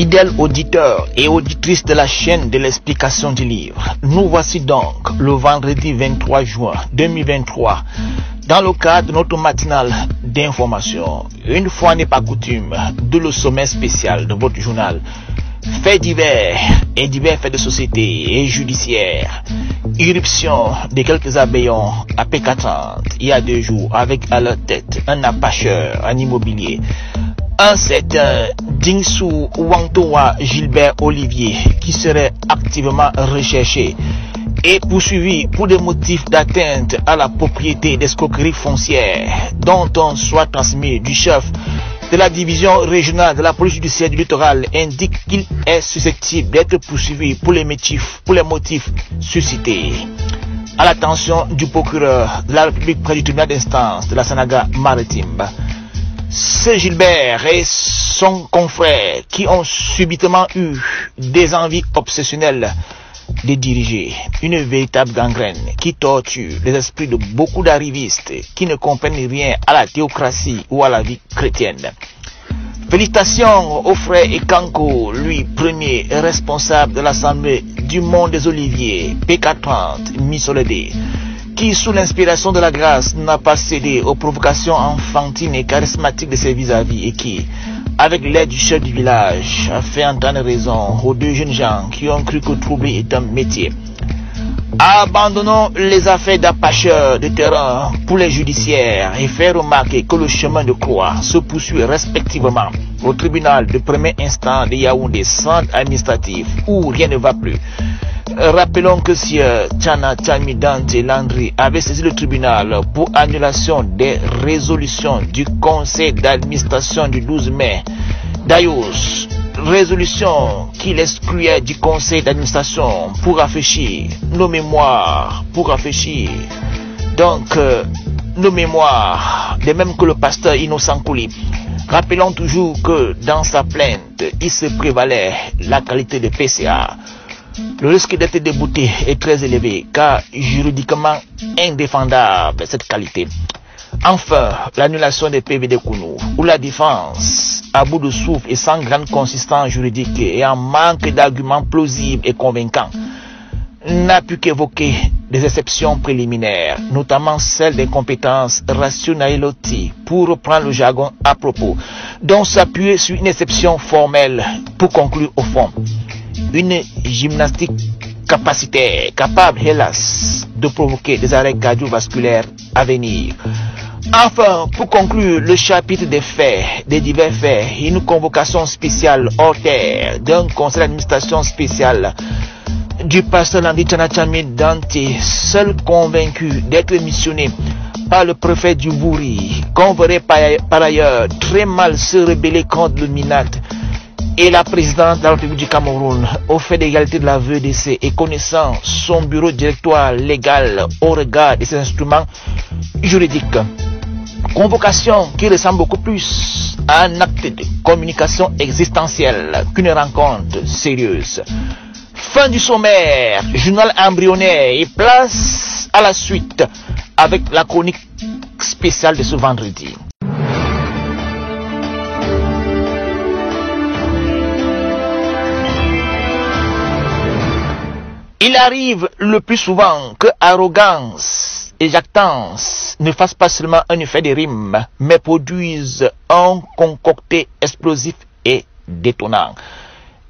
Fidèles auditeurs et auditrices de la chaîne de l'explication du livre, nous voici donc le vendredi 23 juin 2023 dans le cadre de notre matinale d'information. Une fois n'est pas coutume, de le sommet spécial de votre journal. Faits divers et divers faits de société et judiciaires. Irruption de quelques abeyons à P430 il y a 2 jours avec à leur tête un apacheur en immobilier. Un certain Dingsou Wangtoa Gilbert Olivier qui serait activement recherché et poursuivi pour des motifs d'atteinte à la propriété d'escroquerie foncière dont on soit transmis du chef de la division régionale de la police judiciaire du littoral indique qu'il est susceptible d'être poursuivi pour les motifs suscités. À l'attention du procureur de la République près du tribunal d'instance de la Sanaga maritime. C'est Gilbert et son confrère qui ont subitement eu des envies obsessionnelles de diriger une véritable gangrène qui torture les esprits de beaucoup d'arrivistes qui ne comprennent rien à la théocratie ou à la vie chrétienne. Félicitations au frère Ekanko, lui premier responsable de l'Assemblée du Monde des Oliviers, P430, Missoledé, qui sous l'inspiration de la grâce n'a pas cédé aux provocations enfantines et charismatiques de ses vis-à-vis et qui, avec l'aide du chef du village, a fait entendre raison aux 2 jeunes gens qui ont cru que troubler est un métier. Abandonnons les affaires d'apacheurs de terrain pour les judiciaires et faire remarquer que le chemin de croix se poursuit respectivement au tribunal de premier instant de Yaoundé, centre administratif où rien ne va plus. Rappelons que Sieur Tchana Tchami Dante Landry avait saisi le tribunal pour annulation des résolutions du conseil d'administration du 12 mai d'Ayos, résolution qui l'excluait du conseil d'administration pour rafraîchir nos mémoires, nos mémoires, de même que le pasteur Innocent Kouli. Rappelons toujours que dans sa plainte, il se prévalait la qualité de PCA. Le risque d'être débouté est très élevé car juridiquement indéfendable cette qualité. Enfin, l'annulation des PV de Kounou, où la défense, à bout de souffle et sans grande consistance juridique et en manque d'arguments plausibles et convaincants, n'a pu qu'évoquer des exceptions préliminaires, notamment celle des compétences rationalisées, pour reprendre le jargon à propos, dont s'appuyer sur une exception formelle pour conclure au fond. Une gymnastique capacitaire, capable, hélas, de provoquer des arrêts cardiovasculaires à venir. Enfin, pour conclure le chapitre des faits, des divers faits, une convocation spéciale hors terre d'un conseil d'administration spécial du pasteur Landry Tchana Tchami Dante, seul convaincu d'être missionné par le préfet du Bouri, qu'on verrait par ailleurs très mal se rebeller contre le MINAT et la présidente de la République du Cameroun au fait d'égalité de la VEDC et connaissant son bureau directoire légal au regard de ses instruments juridiques. Convocation qui ressemble beaucoup plus à un acte de communication existentielle qu'une rencontre sérieuse. Fin du sommaire, journal embryonnaire et place à la suite avec la chronique spéciale de ce vendredi. Il arrive le plus souvent que arrogance et jactance ne fassent pas seulement un effet de rime, mais produisent un concocté explosif et détonnant.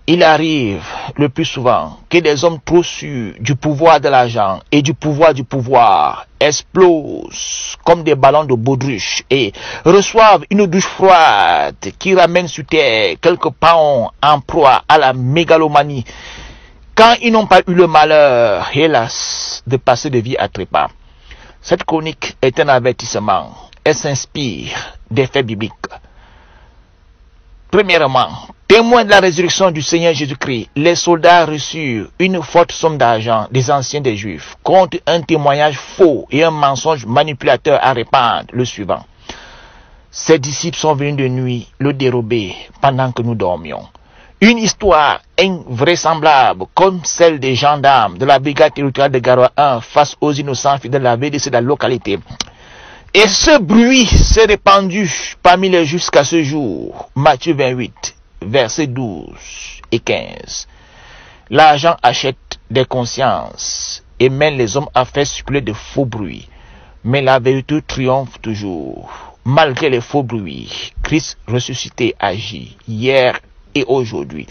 Il arrive le plus souvent que des hommes trop sûrs du pouvoir de l'argent et du pouvoir explosent comme des ballons de baudruche et reçoivent une douche froide qui ramène sur terre quelques paons en proie à la mégalomanie quand ils n'ont pas eu le malheur, hélas, de passer de vie à trépas. Cette chronique est un avertissement. Elle s'inspire des faits bibliques. Premièrement, témoins de la résurrection du Seigneur Jésus-Christ, les soldats reçurent une forte somme d'argent des anciens des Juifs contre un témoignage faux et un mensonge manipulateur à répandre le suivant. Ses disciples sont venus de nuit le dérober pendant que nous dormions. Une histoire invraisemblable comme celle des gendarmes de la brigade territoriale de Garoua 1 face aux innocents fidèles de la VDC de la localité. Et ce bruit s'est répandu parmi les jusqu'à ce jour. Matthieu 28, versets 12 et 15. L'argent achète des consciences et mène les hommes à faire circuler de faux bruits. Mais la vérité triomphe toujours. Malgré les faux bruits, Christ ressuscité agit hier et aujourd'hui.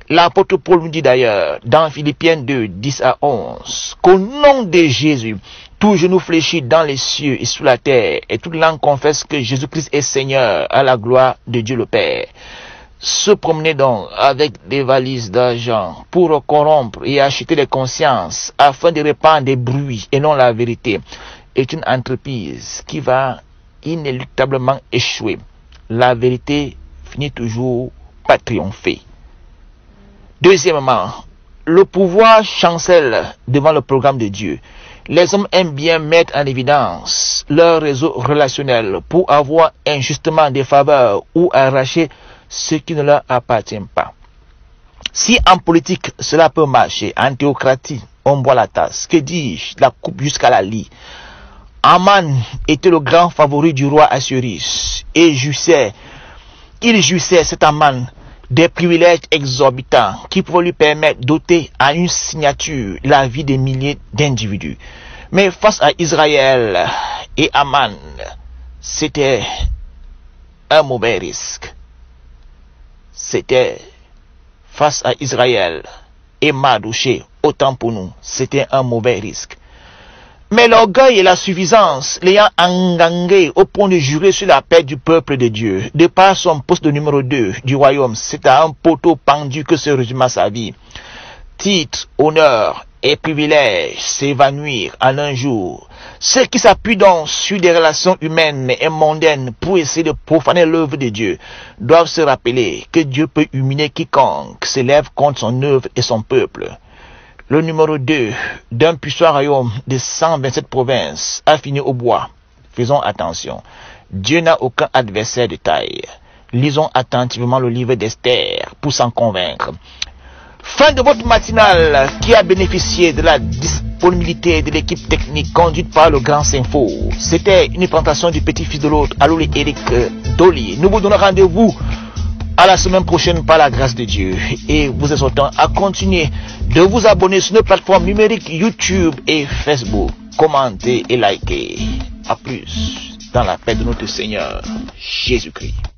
L'apôtre Paul nous dit d'ailleurs dans Philippiens 2, 10 à 11, qu'au nom de Jésus, tout genou fléchit dans les cieux et sous la terre, et toute langue confesse que Jésus-Christ est Seigneur, à la gloire de Dieu le Père. Se promener donc avec des valises d'argent pour corrompre et acheter des consciences afin de répandre des bruits et non la vérité est une entreprise qui va inéluctablement échouer. La vérité finit toujours par triompher. Deuxièmement, le pouvoir chancelle devant le programme de Dieu. Les hommes aiment bien mettre en évidence leur réseau relationnel pour avoir injustement des faveurs ou arracher ce qui ne leur appartient pas. Si en politique cela peut marcher, en théocratie on boit la tasse, que dis-je, la coupe jusqu'à la lie. Aman était le grand favori du roi Assuérus et il jouissait cet Aman des privilèges exorbitants qui pouvaient lui permettre d'ôter à une signature la vie des milliers d'individus. Mais face à Israël et Aman, c'était un mauvais risque. C'était face à Israël et Mardoché, autant pour nous, c'était un mauvais risque. Mais l'orgueil et la suffisance l'ayant engagé au point de jurer sur la paix du peuple de Dieu, de par son poste de numéro 2 du royaume, c'est à un poteau pendu que se résuma sa vie. Titre, honneur et privilèges s'évanouir en un jour. Ceux qui s'appuient donc sur des relations humaines et mondaines pour essayer de profaner l'œuvre de Dieu doivent se rappeler que Dieu peut humilier quiconque s'élève contre son œuvre et son peuple. Le numéro 2 d'un puissant royaume de 127 provinces a fini au bois. Faisons attention. Dieu n'a aucun adversaire de taille. Lisons attentivement le livre d'Esther pour s'en convaincre. Fin de votre matinale qui a bénéficié de la disponibilité de l'équipe technique conduite par le grand Saint-Faux. C'était une présentation du petit-fils de l'autre, Aloulé Eric Dolly. Nous vous donnons rendez-vous à la semaine prochaine par la grâce de Dieu et vous exhortant à continuer de vous abonner sur nos plateformes numériques YouTube et Facebook. Commentez et likez. À plus dans la paix de notre Seigneur Jésus-Christ.